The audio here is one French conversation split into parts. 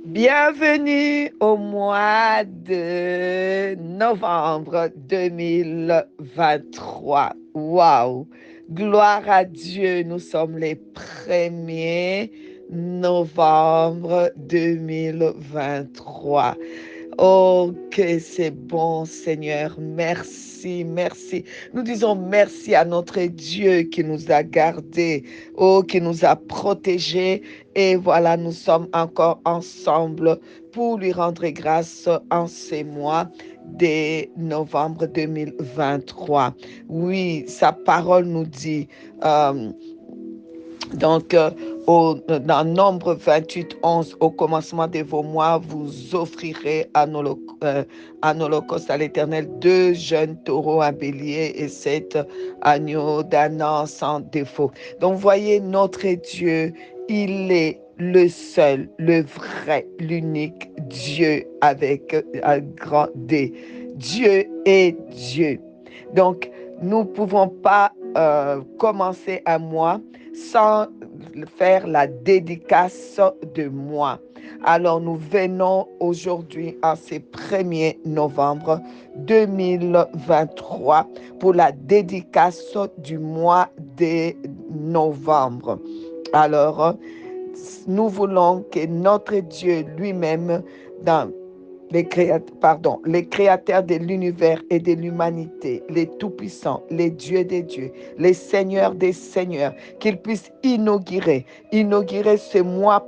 Bienvenue au mois de novembre 2023. Waouh! Gloire à Dieu, nous sommes les 1er novembre 2023. Oh, que c'est bon, Seigneur. Merci, merci. Nous disons merci à notre Dieu qui nous a gardés, oh, qui nous a protégés. Et voilà, nous sommes encore ensemble pour lui rendre grâce en ces mois de novembre 2023. Oui, sa parole nous dit, euh, donc, dans Nombre 28, 11, au commencement de vos mois, vous offrirez un holocauste à l'Éternel, 2 jeunes taureaux, un bélier et 7 agneaux d'un an sans défaut. Donc, voyez, notre Dieu, il est le seul, le vrai, l'unique Dieu avec un grand D. Dieu est Dieu. Donc, nous ne pouvons pas commencer un mois sans faire la dédicace de moi. Alors nous venons aujourd'hui en ce 1er novembre 2023 pour la dédicace du mois de novembre. Alors, nous voulons que notre Dieu lui-même, dans les créateurs de l'univers et de l'humanité, les tout-puissants, les dieux des dieux, les seigneurs des seigneurs, qu'ils puissent inaugurer ce mois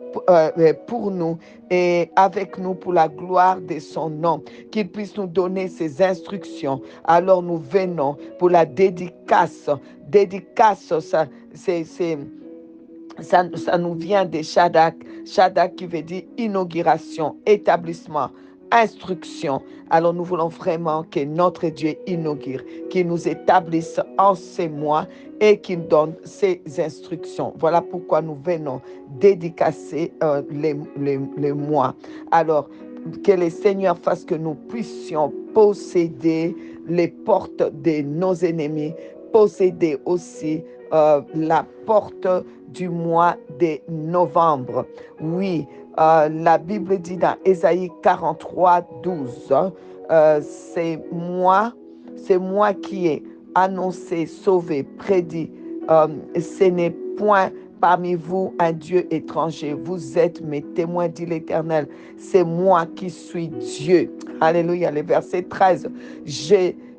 pour nous et avec nous pour la gloire de son nom, qu'ils puissent nous donner ses instructions. Alors nous venons pour la dédicace. Dédicace, ça nous vient de Shadak. Shadak qui veut dire inauguration, établissement, instruction. Alors nous voulons vraiment que notre Dieu inaugure, qu'il nous établisse en ces mois et qu'il donne ses instructions. Voilà pourquoi nous venons dédicacer les mois. Alors, que le Seigneur fasse que nous puissions posséder les portes de nos ennemis, posséder aussi la porte du mois de novembre. Oui, la Bible dit dans Ésaïe 43, 12, c'est moi qui ai annoncé, sauvé, prédit. Ce n'est point parmi vous un Dieu étranger. Vous êtes mes témoins, dit l'Éternel. C'est moi qui suis Dieu. Alléluia. Le verset 13.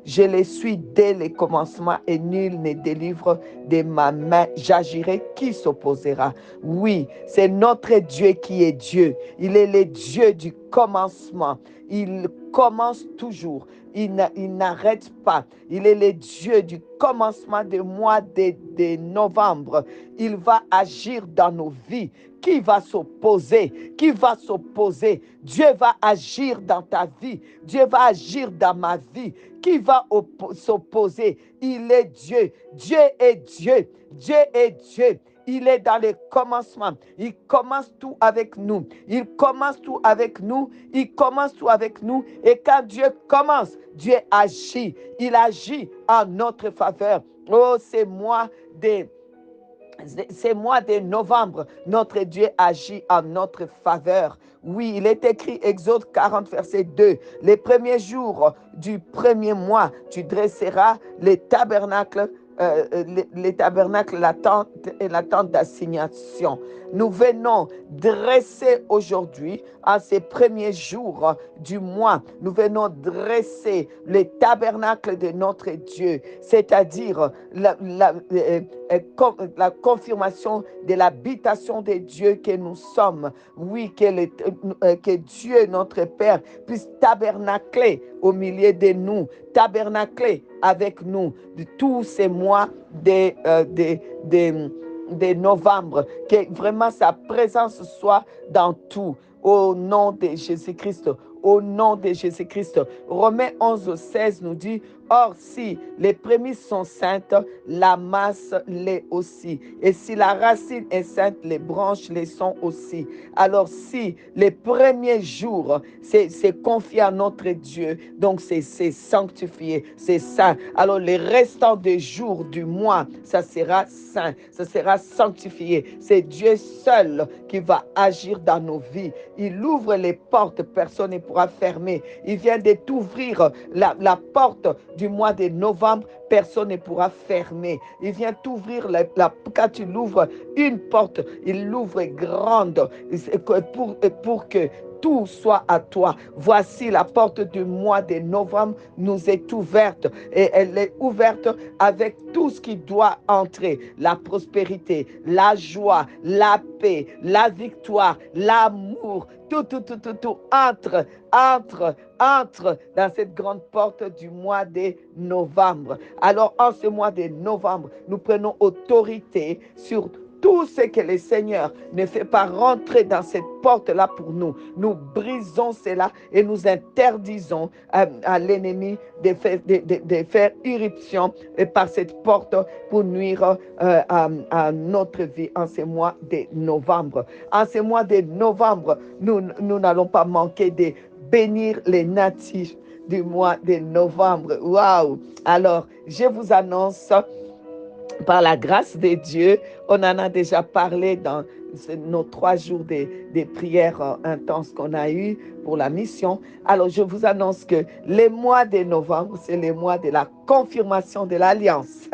Je les suis dès les commencements et nul ne délivre de ma main. J'agirai, qui s'opposera? Oui, c'est notre Dieu qui est Dieu. Il est le Dieu du commencement. Il commence toujours. Il n'arrête pas. Il est le Dieu du commencement du mois de novembre. Il va agir dans nos vies. Qui va s'opposer? Qui va s'opposer? Dieu va agir dans ta vie. Dieu va agir dans ma vie. Qui va s'opposer? Il est Dieu. Dieu est Dieu. Dieu est Dieu. Il est dans les commencements. Il commence tout avec nous. Il commence tout avec nous. Il commence tout avec nous. Et quand Dieu commence, Dieu agit. Il agit en notre faveur. Oh, c'est moi de novembre, notre Dieu agit en notre faveur. Oui, il est écrit, Exode 40, verset 2, les premiers jours du premier mois, tu dresseras les tabernacles, la tente et la tente d'assignation. Nous venons dresser aujourd'hui, à ces premiers jours du mois, nous venons dresser les tabernacles de notre Dieu, c'est-à-dire la confirmation de l'habitation de Dieu que nous sommes. Oui, que Dieu, notre Père, puisse tabernacler au milieu de nous, tabernacler avec nous de tous ces mois de novembre, que vraiment sa présence soit dans tout. Au nom de Jésus-Christ, au nom de Jésus-Christ. Romains 11:16 nous dit, or, si les prémices sont saintes, la masse l'est aussi. Et si la racine est sainte, les branches les sont aussi. Alors, si les premiers jours, c'est confié à notre Dieu, donc c'est sanctifié, c'est saint. Alors, les restants des jours du mois, ça sera saint, ça sera sanctifié. C'est Dieu seul qui va agir dans nos vies. Il ouvre les portes, personne ne pourra fermer. Il vient de t'ouvrir la porte du mois de novembre, personne ne pourra fermer. Il vient t'ouvrir, quand tu l'ouvres une porte, il l'ouvre grande pour que tout soit à toi. Voici la porte du mois de novembre nous est ouverte et elle est ouverte avec tout ce qui doit entrer. La prospérité, la joie, la paix, la victoire, l'amour, tout entre dans cette grande porte du mois de novembre. Alors, en ce mois de novembre, nous prenons autorité sur tout ce que le Seigneur ne fait pas rentrer dans cette porte-là pour nous. Nous brisons cela et nous interdisons à l'ennemi de faire irruption par cette porte pour nuire à notre vie en ce mois de novembre. En ce mois de novembre, nous n'allons pas manquer de bénir les natifs du mois de novembre. Waouh! Alors, je vous annonce, par la grâce de Dieu, on en a déjà parlé dans nos 3 jours des prières intenses qu'on a eues pour la mission. Alors, je vous annonce que les mois de novembre, c'est les mois de la confirmation de l'alliance.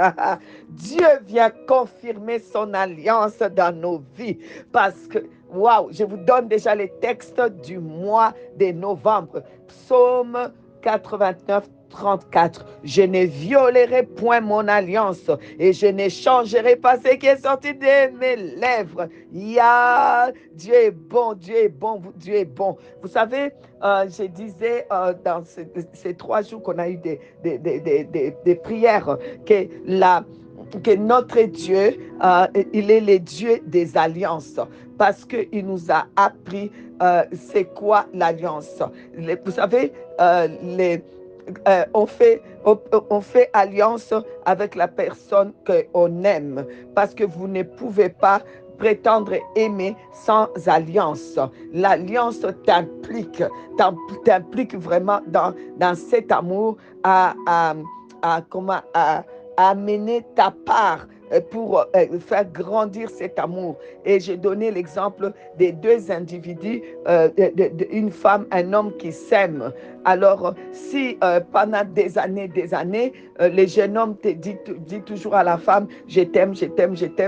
Dieu vient confirmer son alliance dans nos vies parce que, waouh, je vous donne déjà les textes du mois de novembre. Psaume 89, 34. Je ne violerai point mon alliance et je n'échangerai pas ce qui est sorti de mes lèvres. Dieu est bon, Dieu est bon, Dieu est bon. Vous savez, je disais dans ces 3 jours qu'on a eu des prières que notre Dieu, il est le Dieu des alliances parce qu'il nous a appris c'est quoi l'alliance. Vous savez, on fait alliance avec la personne qu'on aime parce que vous ne pouvez pas prétendre aimer sans alliance. L'alliance t'implique vraiment dans cet amour à amener ta part pour faire grandir cet amour. Et j'ai donné l'exemple des 2 individus, une femme, un homme qui s'aiment. Alors, si pendant des années, le jeune homme te dit toujours à la femme, je t'aime,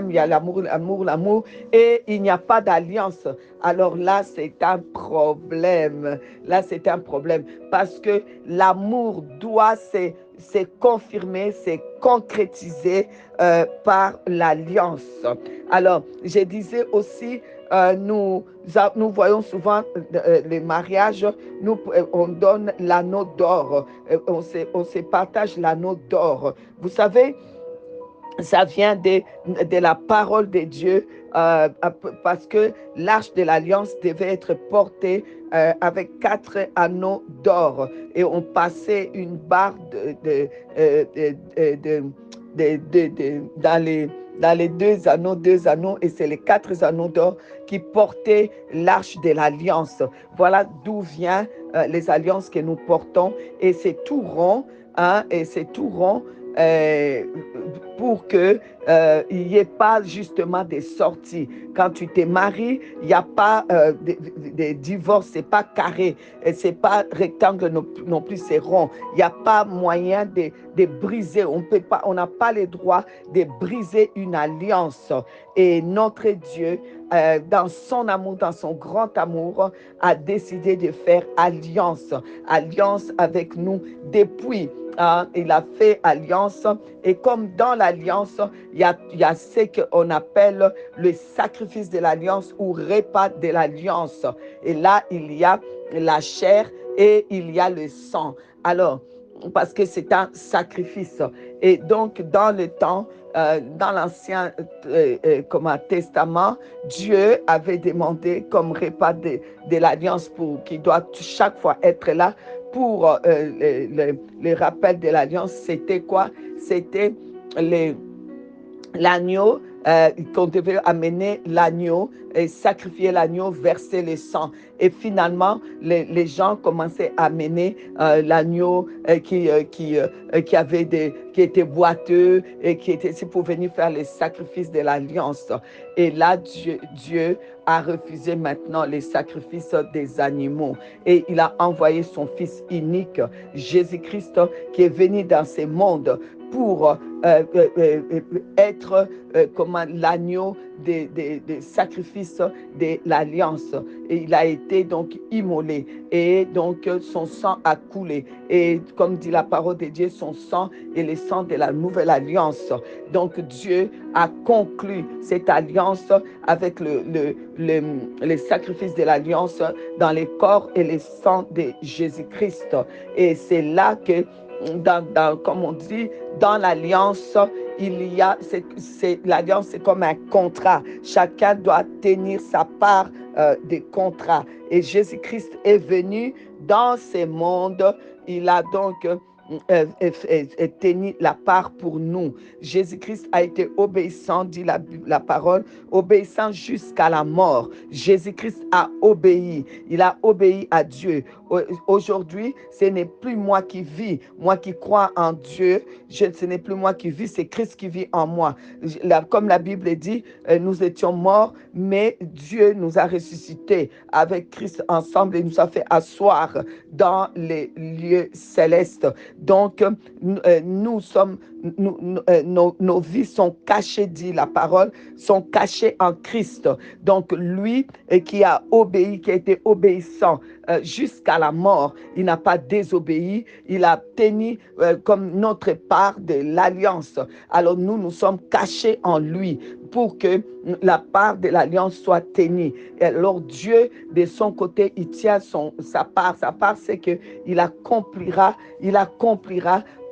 il y a l'amour, et il n'y a pas d'alliance. Alors là, c'est un problème. Parce que l'amour doit c'est confirmé, c'est concrétisé par l'alliance. Alors, je disais aussi, nous voyons souvent les mariages, on donne l'anneau d'or, on se partage l'anneau d'or. Vous savez, ça vient de la parole de Dieu parce que l'arche de l'alliance devait être portée avec 4 anneaux d'or et on passait une barre dans les 2 anneaux et c'est les 4 anneaux d'or qui portaient l'arche de l'alliance. Voilà d'où viennent les alliances que nous portons et c'est tout rond, pour que il n'y ait pas justement des sorties. Quand tu te maries, il n'y a pas de divorce, c'est pas carré, c'est pas rectangle non plus, c'est rond. Il n'y a pas moyen de briser. On n'a pas le droit de briser une alliance. Et notre Dieu, dans son amour, dans son grand amour, a décidé de faire alliance avec nous depuis. Il a fait alliance et comme dans l'alliance, il y a ce qu'on appelle le sacrifice de l'alliance ou repas de l'alliance. Et là, il y a la chair et il y a le sang. Alors, parce que c'est un sacrifice. Et donc, dans le temps, dans l'Ancien Testament, Dieu avait demandé comme repas de l'Alliance pour qui doit chaque fois être là pour le rappel de l'Alliance. C'était quoi? C'était les l'agneau, qu'on devait amener l'agneau et sacrifier l'agneau, verser le sang. Et finalement, les gens commençaient à amener l'agneau qui était boiteux et qui était ici pour venir faire les sacrifices de l'alliance. Et là, Dieu a refusé maintenant les sacrifices des animaux. Et il a envoyé son Fils unique, Jésus-Christ, qui est venu dans ce monde pour être comme l'agneau des sacrifices de l'alliance. Et il a été donc immolé et donc son sang a coulé. Et comme dit la parole de Dieu, son sang est le sang de la nouvelle alliance. Donc Dieu a conclu cette alliance avec le sacrifice de l'alliance dans les corps et le sang de Jésus-Christ. Et c'est là que comme on dit, dans l'alliance, il y a, l'alliance c'est comme un contrat. Chacun doit tenir sa part des contrats. Et Jésus-Christ est venu dans ce monde. Il a donc tenu la part pour nous. Jésus-Christ a été obéissant, dit la parole, obéissant jusqu'à la mort. Jésus-Christ a obéi. Il a obéi à Dieu. Aujourd'hui, ce n'est plus moi qui vis, moi qui crois en Dieu. Ce n'est plus moi qui vis, c'est Christ qui vit en moi. Comme la Bible dit, nous étions morts, mais Dieu nous a ressuscités avec Christ ensemble et nous a fait asseoir dans les lieux célestes. Donc, nos vies sont cachées, dit la parole, sont cachées en Christ. Donc, lui qui a obéi, qui a été obéissant jusqu'à la mort, il n'a pas désobéi, il a tenu comme notre part de l'alliance. Alors, nous sommes cachés en lui pour que la part de l'alliance soit tenue. Et alors, Dieu, de son côté, il tient sa part. Sa part, c'est qu'il accomplira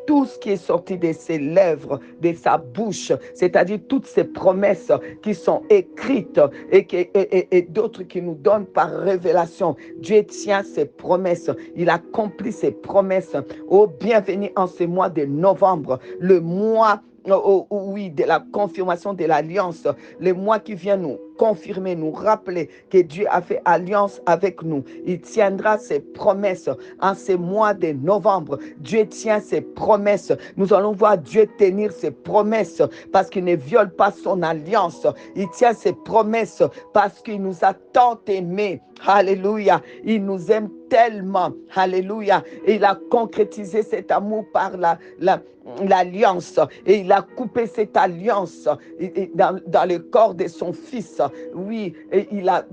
tout ce qui est sorti de ses lèvres, de sa bouche, c'est-à-dire toutes ces promesses qui sont écrites et d'autres qui nous donnent par révélation. Dieu tient ses promesses, il accomplit ses promesses. Oh, bienvenue en ce mois de novembre, le mois de la confirmation de l'alliance, le mois qui vient nous confirmer, nous rappeler que Dieu a fait alliance avec nous. Il tiendra ses promesses en ce mois de novembre. Dieu tient ses promesses. Nous allons voir Dieu tenir ses promesses parce qu'il ne viole pas son alliance. Il tient ses promesses parce qu'il nous a tant aimés. Alléluia. Il nous aime tellement. Alléluia. Et il a concrétisé cet amour par l'alliance. Et il a coupé cette alliance dans le corps de son Fils. Oui, et il a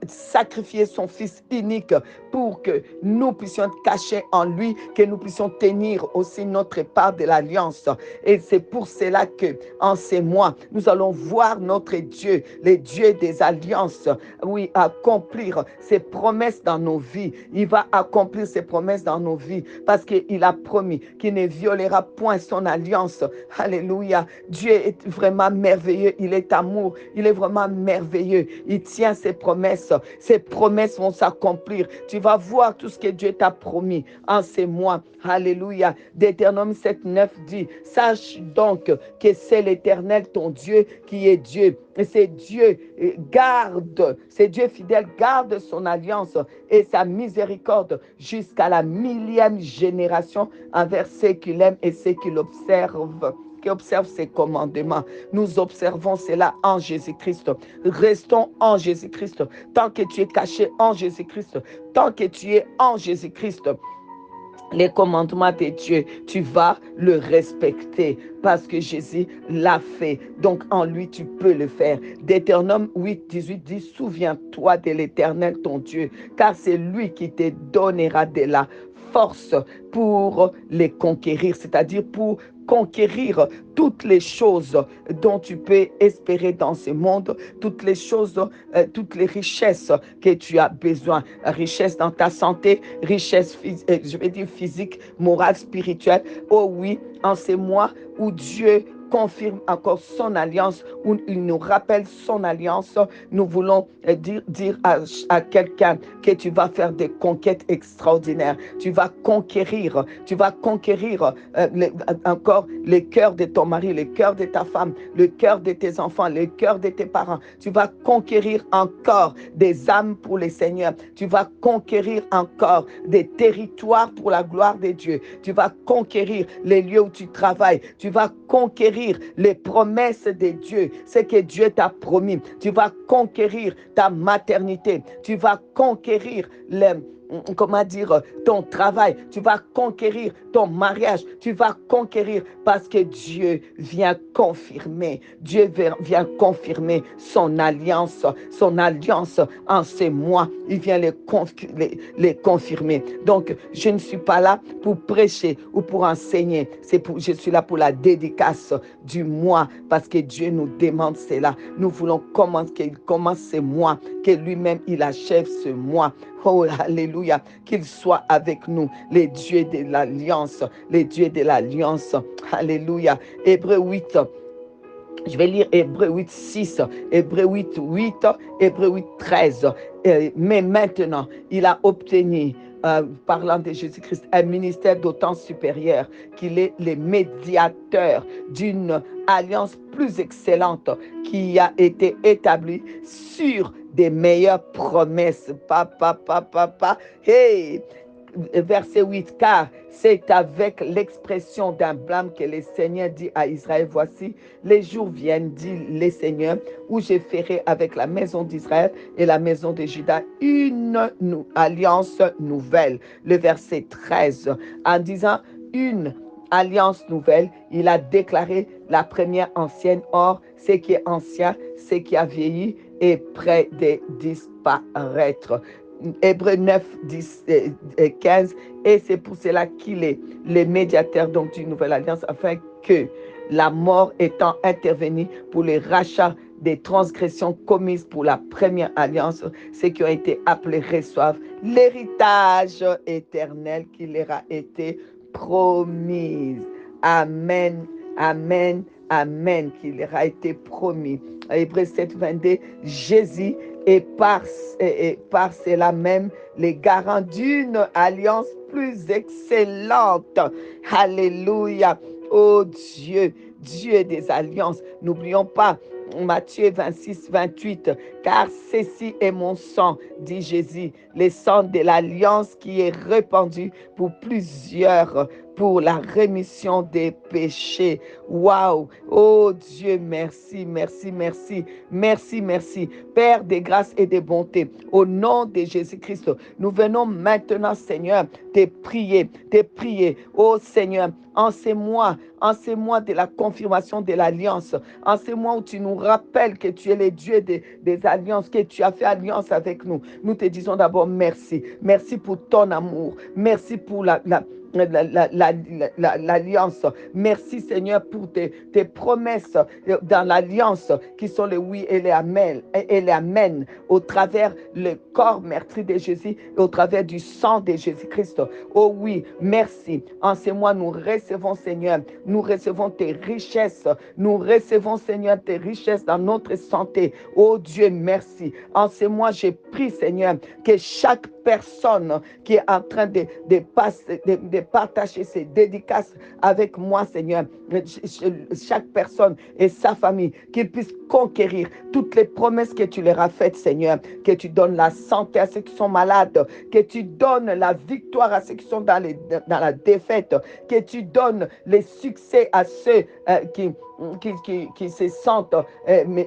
sacrifié son Fils unique pour que nous puissions être cachés en lui, que nous puissions tenir aussi notre part de l'alliance. Et c'est pour cela que, en ces mois, nous allons voir notre Dieu, le Dieu des alliances, oui, accomplir ses promesses dans nos vies. Il va accomplir ses promesses dans nos vies parce qu'il a promis qu'il ne violera point son alliance. Alléluia. Dieu est vraiment merveilleux. Il est amour. Il est vraiment merveilleux. Il tient ses promesses. Ses promesses vont s'accomplir. Tu vas voir tout ce que Dieu t'a promis en ces mois. Alléluia. Deutéronome 7:9 dit, sache donc que c'est l'Éternel ton Dieu qui est Dieu. Et c'est Dieu c'est Dieu fidèle, garde son alliance et sa miséricorde jusqu'à la 1000e génération envers ceux qui l'aiment et ceux qui l'observent, qui observe ses commandements. Nous observons cela en Jésus-Christ. Restons en Jésus-Christ. Tant que tu es caché en Jésus-Christ, tant que tu es en Jésus-Christ, les commandements de Dieu, tu vas le respecter parce que Jésus l'a fait. Donc, en lui, tu peux le faire. Deutéronome 8:18 dit, souviens-toi de l'Éternel, ton Dieu, car c'est lui qui te donnera de la force pour les conquérir, c'est-à-dire pour conquérir toutes les choses dont tu peux espérer dans ce monde, toutes les choses, toutes les richesses que tu as besoin. Richesse dans ta santé, richesse, je vais dire physique, morale, spirituelle. Oh oui, en ces mois où Dieu confirme encore son alliance, où il nous rappelle son alliance, nous voulons dire à quelqu'un que tu vas faire des conquêtes extraordinaires. Tu vas conquérir encore le cœur de ton mari, le cœur de ta femme, le cœur de tes enfants, le cœur de tes parents. Tu vas conquérir encore des âmes pour le Seigneur. Tu vas conquérir encore des territoires pour la gloire de Dieu. Tu vas conquérir les lieux où tu travailles. Tu vas conquérir les promesses de Dieu, ce que Dieu t'a promis. Tu vas conquérir ta maternité. Tu vas conquérir ton travail, tu vas conquérir ton mariage, tu vas conquérir parce que Dieu vient confirmer son alliance en ces mois, il vient les confirmer. Donc, je ne suis pas là pour prêcher ou pour enseigner, je suis là pour la dédicace du mois parce que Dieu nous demande cela. Nous voulons qu'il commence ce mois, que lui-même il achève ce mois. Oh, alléluia, qu'il soit avec nous, les dieux de l'alliance, alléluia. Hébreux 8, je vais lire Hébreux 8, 6, Hébreux 8, 8, Hébreux 8, 13. Mais maintenant, il a obtenu, parlant de Jésus-Christ, un ministère d'autant supérieur qu'il est le médiateur d'une alliance plus excellente qui a été établie sur des meilleures promesses. Hey! Verset 8, car c'est avec l'expression d'un blâme que le Seigneur dit à Israël, voici, les jours viennent, dit le Seigneur, où je ferai avec la maison d'Israël et la maison de Juda une alliance nouvelle. Le verset 13, en disant une alliance nouvelle, il a déclaré la première ancienne. Or, ce qui est ancien, ce qui a vieilli est près de disparaître. Hébreux 9, 10, 15, et c'est pour cela qu'il est le médiateur donc d'une nouvelle alliance, afin que la mort étant intervenue pour les rachats des transgressions commises pour la première alliance, ceux qui ont été appelés reçoivent l'héritage éternel qui leur a été promis. Amen, amen, amen, qui leur a été promis. Hébreux 7, 22, Jésus et par cela même les garants d'une alliance plus excellente. Alléluia. Oh Dieu, Dieu des alliances. N'oublions pas Matthieu 26, 28, car ceci est mon sang, dit Jésus, le sang de l'alliance qui est répandu pour plusieurs, pour la rémission des péchés. Waouh! Oh Dieu, merci, merci, merci, merci, merci. Père des grâces et des bontés, au nom de Jésus-Christ, nous venons maintenant, Seigneur, te prier. Oh Seigneur, en ces mois de la confirmation de l'alliance, en ces mois où tu nous rappelles que tu es le Dieu des alliances, que tu as fait alliance avec nous, nous te disons d'abord merci. Merci pour ton amour. Merci pour l'alliance. Merci Seigneur pour tes promesses dans l'alliance qui sont les oui et les amen au travers le corps meurtri de Jésus et au travers du sang de Jésus-Christ. Oh oui, merci. En ces mois, nous recevons Seigneur, nous recevons tes richesses. Nous recevons Seigneur tes richesses dans notre santé. Oh Dieu, merci. En ces mois, j'ai prie Seigneur que chaque personne qui est en train de partager ses dédicaces avec moi, Seigneur, chaque personne et sa famille, qu'ils puissent conquérir toutes les promesses que tu leur as faites, Seigneur, que tu donnes la santé à ceux qui sont malades, que tu donnes la victoire à ceux qui sont dans la défaite, que tu donnes les succès à ceux qui se sentent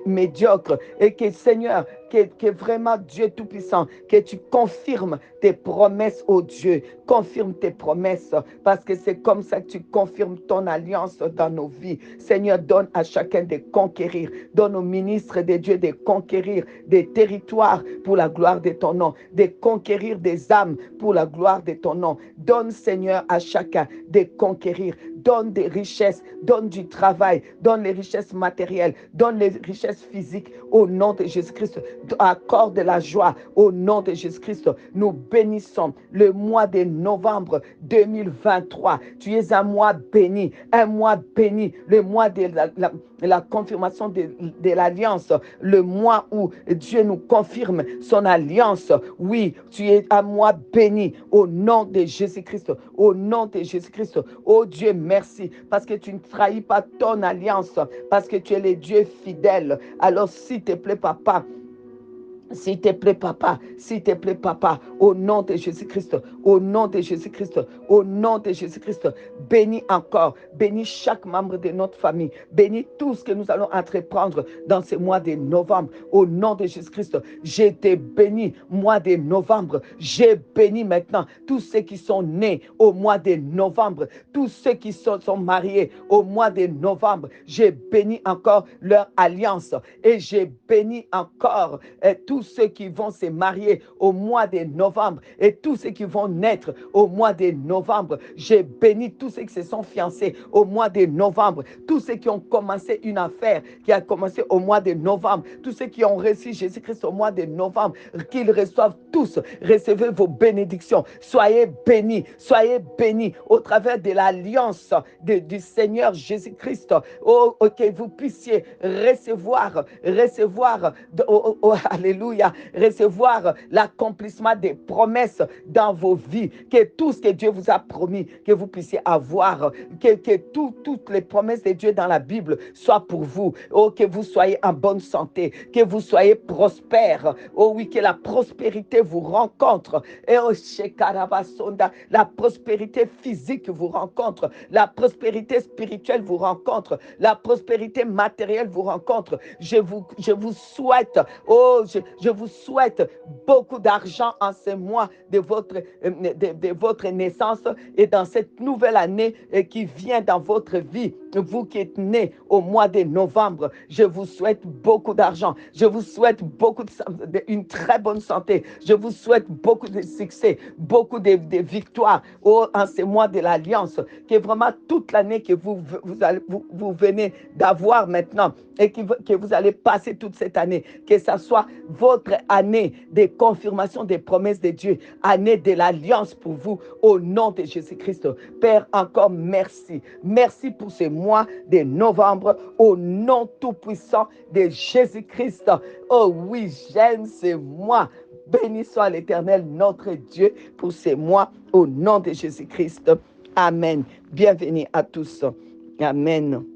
médiocres, et que Seigneur, que vraiment Dieu Tout-Puissant, que tu confirmes tes promesses, oh Dieu. Confirme tes promesses, parce que c'est comme ça que tu confirmes ton alliance dans nos vies. Seigneur, donne à chacun de conquérir. Donne aux ministres de Dieu de conquérir des territoires pour la gloire de ton nom, de conquérir des âmes pour la gloire de ton nom. Donne, Seigneur, à chacun de conquérir. Donne des richesses, donne du travail, donne les richesses matérielles, donne les richesses physiques au nom de Jésus-Christ. Accorde la joie au nom de Jésus-Christ. Nous bénissons le mois de novembre 2023. Tu es un mois béni, le mois de la confirmation de l'alliance, le mois où Dieu nous confirme son alliance. Oui, tu es un mois béni au nom de Jésus-Christ, au nom de Jésus-Christ. Oh Dieu, merci, parce que tu ne trahis pas ton alliance, parce que tu es le Dieu fidèle. Alors, s'il te plaît, papa, s'il te plaît, papa, s'il te plaît, papa, au nom de Jésus-Christ, au nom de Jésus-Christ, au nom de Jésus-Christ, bénis encore, bénis chaque membre de notre famille, bénis tout ce que nous allons entreprendre dans ce mois de novembre, au nom de Jésus-Christ. J'ai été béni, mois de novembre, j'ai béni maintenant tous ceux qui sont nés au mois de novembre, tous ceux qui sont mariés au mois de novembre, j'ai béni encore leur alliance et j'ai béni encore tous ceux qui vont se marier au mois de novembre et tous ceux qui vont naître au mois de novembre. J'ai béni tous ceux qui se sont fiancés au mois de novembre, tous ceux qui ont commencé une affaire qui a commencé au mois de novembre, tous ceux qui ont reçu Jésus-Christ au mois de novembre, qu'ils reçoivent tous. Recevez vos bénédictions. Soyez bénis au travers de l'alliance du Seigneur Jésus-Christ. Oh, que vous puissiez recevoir, alléluia, recevoir l'accomplissement des promesses dans vos vies, que tout ce que Dieu vous a promis, que vous puissiez avoir, que toutes les promesses de Dieu dans la Bible soient pour vous. Oh, que vous soyez en bonne santé, que vous soyez prospères. Oh oui, que la prospérité vous rencontre. Et oh, Shekarabasonda, la prospérité physique vous rencontre, la prospérité spirituelle vous rencontre, la prospérité matérielle vous rencontre. Je vous souhaite, je vous souhaite beaucoup d'argent en ce mois de votre naissance et dans cette nouvelle année qui vient dans votre vie. Vous qui êtes nés au mois de novembre, je vous souhaite beaucoup d'argent. Je vous souhaite une très bonne santé. Je vous souhaite beaucoup de succès, beaucoup de victoires en ce mois de l'Alliance. Que vraiment toute l'année que vous venez d'avoir maintenant et que vous allez passer toute cette année, que ça soit votre année de confirmation des promesses de Dieu, année de l'Alliance pour vous, au nom de Jésus-Christ. Père, encore merci. Merci pour ce mois de novembre, au nom tout-puissant de Jésus-Christ. Oh oui, j'aime ce mois. Béni soit l'Éternel, notre Dieu, pour ce mois, au nom de Jésus-Christ. Amen. Bienvenue à tous. Amen.